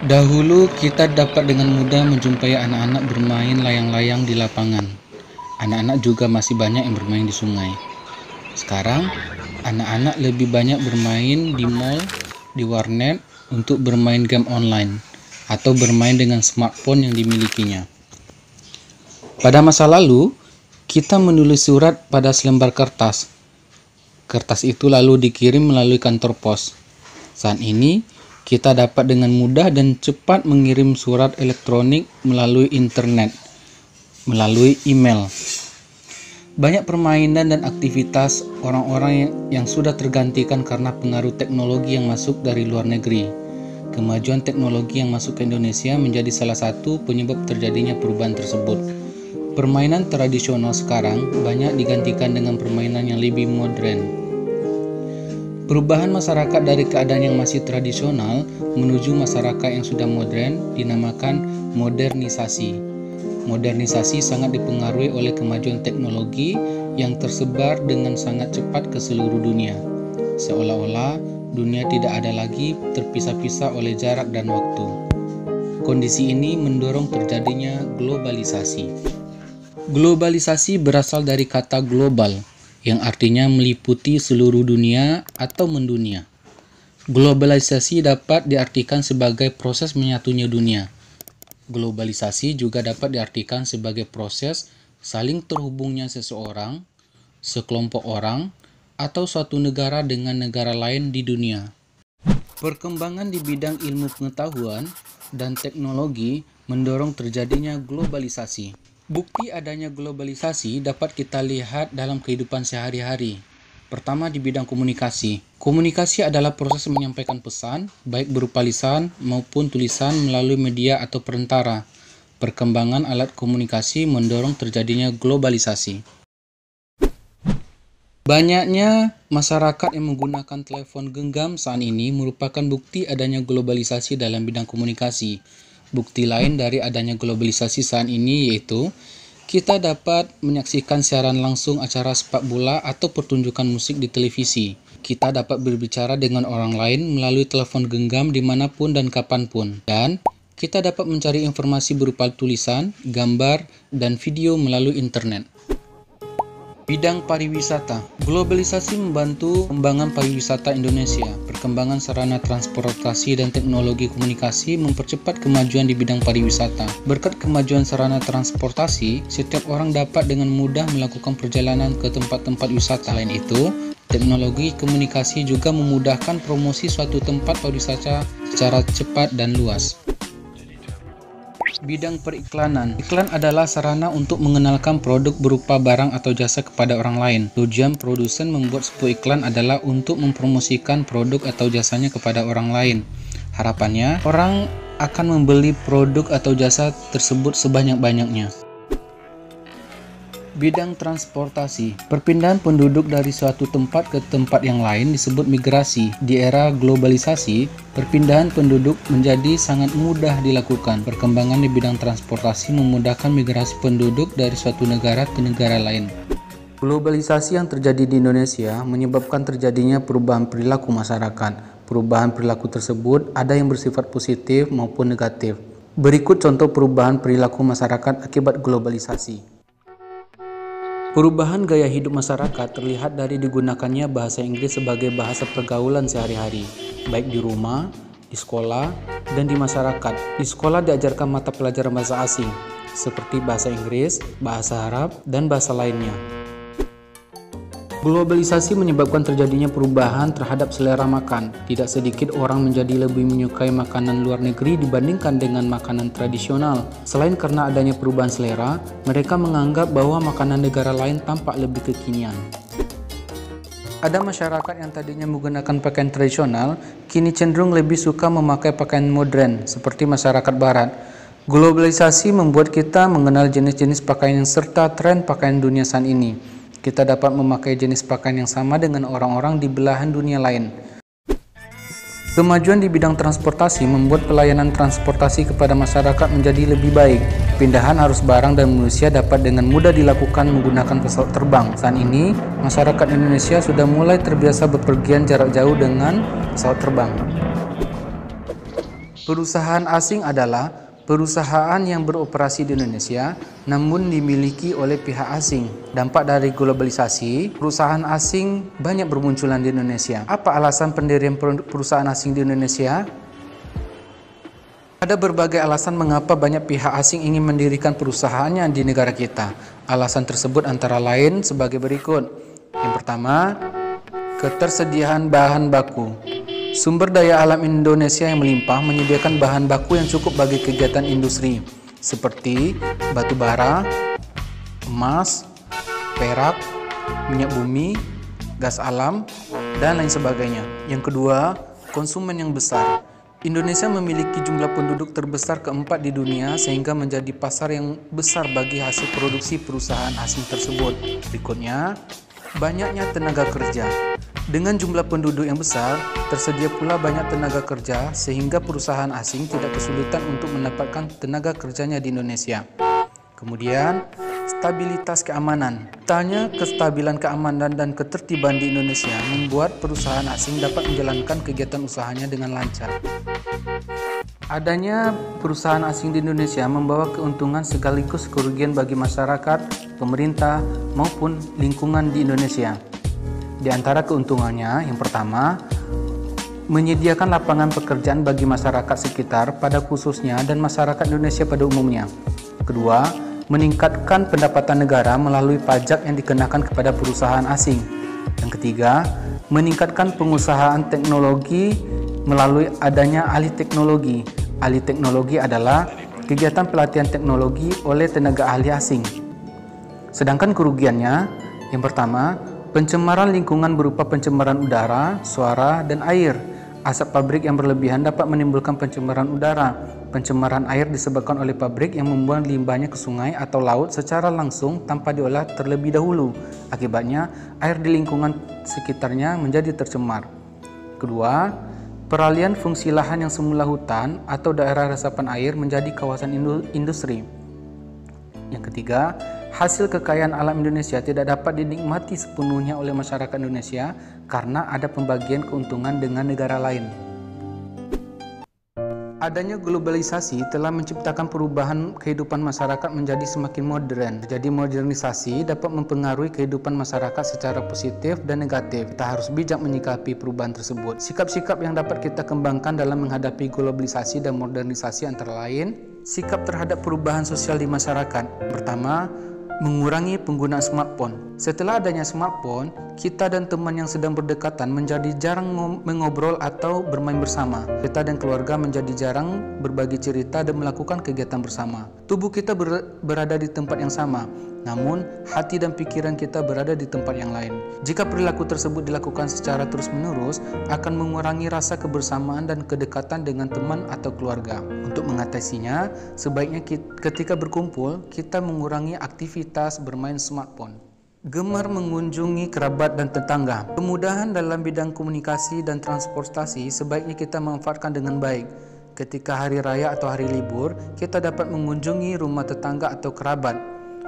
Dahulu kita dapat dengan mudah menjumpai anak-anak bermain layang-layang di lapangan. Anak-anak juga masih banyak yang bermain di sungai. Sekarang, anak-anak lebih banyak bermain di mall, di warnet, untuk bermain game online, atau bermain dengan smartphone yang dimilikinya. Pada masa lalu, kita menulis surat pada selembar kertas. Kertas itu lalu dikirim melalui kantor pos. Saat ini, kita dapat dengan mudah dan cepat mengirim surat elektronik melalui internet, melalui email. Banyak permainan dan aktivitas orang-orang yang sudah tergantikan karena pengaruh teknologi yang masuk dari luar negeri. Kemajuan teknologi yang masuk ke Indonesia menjadi salah satu penyebab terjadinya perubahan tersebut. Permainan tradisional sekarang banyak digantikan dengan permainan yang lebih modern. Perubahan masyarakat dari keadaan yang masih tradisional menuju masyarakat yang sudah modern dinamakan modernisasi. Modernisasi sangat dipengaruhi oleh kemajuan teknologi yang tersebar dengan sangat cepat ke seluruh dunia. Seolah-olah dunia tidak ada lagi terpisah-pisah oleh jarak dan waktu. Kondisi ini mendorong terjadinya globalisasi. Globalisasi berasal dari kata global, yang artinya meliputi seluruh dunia atau mendunia. Globalisasi dapat diartikan sebagai proses menyatunya dunia. Globalisasi juga dapat diartikan sebagai proses saling terhubungnya seseorang, sekelompok orang, atau suatu negara dengan negara lain di dunia. Perkembangan di bidang ilmu pengetahuan dan teknologi mendorong terjadinya globalisasi. Bukti adanya globalisasi dapat kita lihat dalam kehidupan sehari-hari. Pertama, di bidang komunikasi. Komunikasi adalah proses menyampaikan pesan, baik berupa lisan maupun tulisan melalui media atau perantara. Perkembangan alat komunikasi mendorong terjadinya globalisasi. Banyaknya masyarakat yang menggunakan telepon genggam saat ini merupakan bukti adanya globalisasi dalam bidang komunikasi. Bukti lain dari adanya globalisasi saat ini yaitu kita dapat menyaksikan siaran langsung acara sepak bola atau pertunjukan musik di televisi. Kita dapat berbicara dengan orang lain melalui telepon genggam dimanapun dan kapanpun. Dan kita dapat mencari informasi berupa tulisan, gambar, dan video melalui internet. Bidang pariwisata. Globalisasi membantu pengembangan pariwisata Indonesia. Perkembangan sarana transportasi dan teknologi komunikasi mempercepat kemajuan di bidang pariwisata. Berkat kemajuan sarana transportasi, setiap orang dapat dengan mudah melakukan perjalanan ke tempat-tempat wisata. Selain itu, teknologi komunikasi juga memudahkan promosi suatu tempat pariwisata secara cepat dan luas. Bidang periklanan. Iklan adalah sarana untuk mengenalkan produk berupa barang atau jasa kepada orang lain. Tujuan produsen membuat sebuah iklan adalah untuk mempromosikan produk atau jasanya kepada orang lain. Harapannya, orang akan membeli produk atau jasa tersebut sebanyak-banyaknya. Bidang transportasi. Perpindahan penduduk dari suatu tempat ke tempat yang lain disebut migrasi. Di era globalisasi, perpindahan penduduk menjadi sangat mudah dilakukan. Perkembangan di bidang transportasi memudahkan migrasi penduduk dari suatu negara ke negara lain. Globalisasi yang terjadi di Indonesia menyebabkan terjadinya perubahan perilaku masyarakat. Perubahan perilaku tersebut ada yang bersifat positif maupun negatif. Berikut contoh perubahan perilaku masyarakat akibat globalisasi. Perubahan gaya hidup masyarakat terlihat dari digunakannya bahasa Inggris sebagai bahasa pergaulan sehari-hari, baik di rumah, di sekolah, dan di masyarakat. Di sekolah diajarkan mata pelajaran bahasa asing, seperti bahasa Inggris, bahasa Arab, dan bahasa lainnya. Globalisasi menyebabkan terjadinya perubahan terhadap selera makan. Tidak sedikit orang menjadi lebih menyukai makanan luar negeri dibandingkan dengan makanan tradisional. Selain karena adanya perubahan selera, mereka menganggap bahwa makanan negara lain tampak lebih kekinian. Ada masyarakat yang tadinya menggunakan pakaian tradisional, kini cenderung lebih suka memakai pakaian modern, seperti masyarakat barat. Globalisasi membuat kita mengenal jenis-jenis pakaian serta tren pakaian dunia saat ini. Kita dapat memakai jenis pakaian yang sama dengan orang-orang di belahan dunia lain. Kemajuan di bidang transportasi membuat pelayanan transportasi kepada masyarakat menjadi lebih baik. Pindahan arus barang dan manusia dapat dengan mudah dilakukan menggunakan pesawat terbang. Saat ini, masyarakat Indonesia sudah mulai terbiasa bepergian jarak jauh dengan pesawat terbang. Perusahaan asing adalah perusahaan yang beroperasi di Indonesia namun dimiliki oleh pihak asing. Dampak dari globalisasi, perusahaan asing banyak bermunculan di Indonesia. Apa alasan pendirian perusahaan asing di Indonesia? Ada berbagai alasan mengapa banyak pihak asing ingin mendirikan perusahaannya di negara kita. Alasan tersebut antara lain sebagai berikut. Yang pertama, ketersediaan bahan baku. Sumber daya alam Indonesia yang melimpah menyediakan bahan baku yang cukup bagi kegiatan industri seperti batu bara, emas, perak, minyak bumi, gas alam, dan lain sebagainya. Yang kedua, konsumen yang besar. Indonesia memiliki jumlah penduduk terbesar keempat di dunia sehingga menjadi pasar yang besar bagi hasil produksi perusahaan asing tersebut. Berikutnya, banyaknya tenaga kerja. Dengan jumlah penduduk yang besar, tersedia pula banyak tenaga kerja sehingga perusahaan asing tidak kesulitan untuk mendapatkan tenaga kerjanya di Indonesia. Kemudian, stabilitas keamanan. Tanya kestabilan keamanan dan ketertiban di Indonesia membuat perusahaan asing dapat menjalankan kegiatan usahanya dengan lancar. Adanya perusahaan asing di Indonesia membawa keuntungan sekaligus kerugian bagi masyarakat, pemerintah, maupun lingkungan di Indonesia. Di antara keuntungannya, yang pertama, menyediakan lapangan pekerjaan bagi masyarakat sekitar pada khususnya dan masyarakat Indonesia pada umumnya. Kedua, meningkatkan pendapatan negara melalui pajak yang dikenakan kepada perusahaan asing. Yang ketiga, meningkatkan pengusahaan teknologi melalui adanya ahli teknologi. Ahli teknologi adalah kegiatan pelatihan teknologi oleh tenaga ahli asing. Sedangkan kerugiannya, yang pertama, pencemaran lingkungan berupa pencemaran udara, suara, dan air. Asap pabrik yang berlebihan dapat menimbulkan pencemaran udara. Pencemaran air disebabkan oleh pabrik yang membuang limbahnya ke sungai atau laut secara langsung tanpa diolah terlebih dahulu. Akibatnya, air di lingkungan sekitarnya menjadi tercemar. Kedua, peralihan fungsi lahan yang semula hutan atau daerah resapan air menjadi kawasan industri. Yang ketiga, hasil kekayaan alam Indonesia tidak dapat dinikmati sepenuhnya oleh masyarakat Indonesia karena ada pembagian keuntungan dengan negara lain. Adanya globalisasi telah menciptakan perubahan kehidupan masyarakat menjadi semakin modern. Jadi modernisasi dapat mempengaruhi kehidupan masyarakat secara positif dan negatif. Kita harus bijak menyikapi perubahan tersebut. Sikap-sikap yang dapat kita kembangkan dalam menghadapi globalisasi dan modernisasi antara lain, sikap terhadap perubahan sosial di masyarakat. Pertama, mengurangi penggunaan smartphone. Setelah adanya smartphone, kita dan teman yang sedang berdekatan menjadi jarang mengobrol atau bermain bersama. Kita dan keluarga menjadi jarang berbagi cerita dan melakukan kegiatan bersama. Tubuh kita berada di tempat yang sama, namun hati dan pikiran kita berada di tempat yang lain. Jika perilaku tersebut dilakukan secara terus-menerus, akan mengurangi rasa kebersamaan dan kedekatan dengan teman atau keluarga. Untuk mengatasinya, sebaiknya ketika berkumpul, kita mengurangi aktivitas bermain smartphone. Gemar mengunjungi kerabat dan tetangga. Kemudahan dalam bidang komunikasi dan transportasi sebaiknya kita manfaatkan dengan baik. Ketika hari raya atau hari libur, kita dapat mengunjungi rumah tetangga atau kerabat.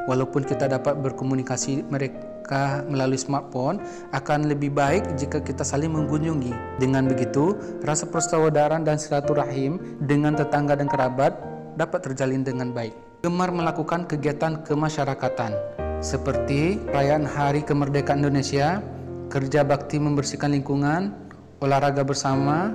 Walaupun kita dapat berkomunikasi mereka melalui smartphone, akan lebih baik jika kita saling mengunjungi. Dengan begitu, rasa persaudaraan dan silaturahim dengan tetangga dan kerabat dapat terjalin dengan baik. Gemar melakukan kegiatan kemasyarakatan seperti perayaan Hari Kemerdekaan Indonesia, kerja bakti membersihkan lingkungan, olahraga bersama,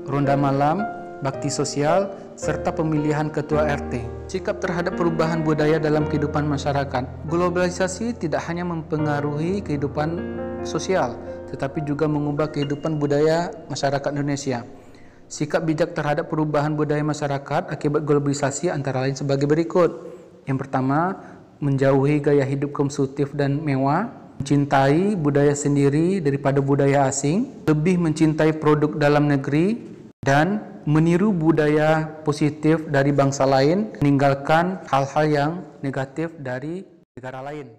ronda malam, bakti sosial, serta pemilihan ketua RT. Sikap terhadap perubahan budaya dalam kehidupan masyarakat. Globalisasi tidak hanya mempengaruhi kehidupan sosial, tetapi juga mengubah kehidupan budaya masyarakat Indonesia. Sikap bijak terhadap perubahan budaya masyarakat akibat globalisasi antara lain sebagai berikut. Yang pertama, menjauhi gaya hidup konsumtif dan mewah, mencintai budaya sendiri daripada budaya asing, lebih mencintai produk dalam negeri, dan meniru budaya positif dari bangsa lain, meninggalkan hal-hal yang negatif dari negara lain.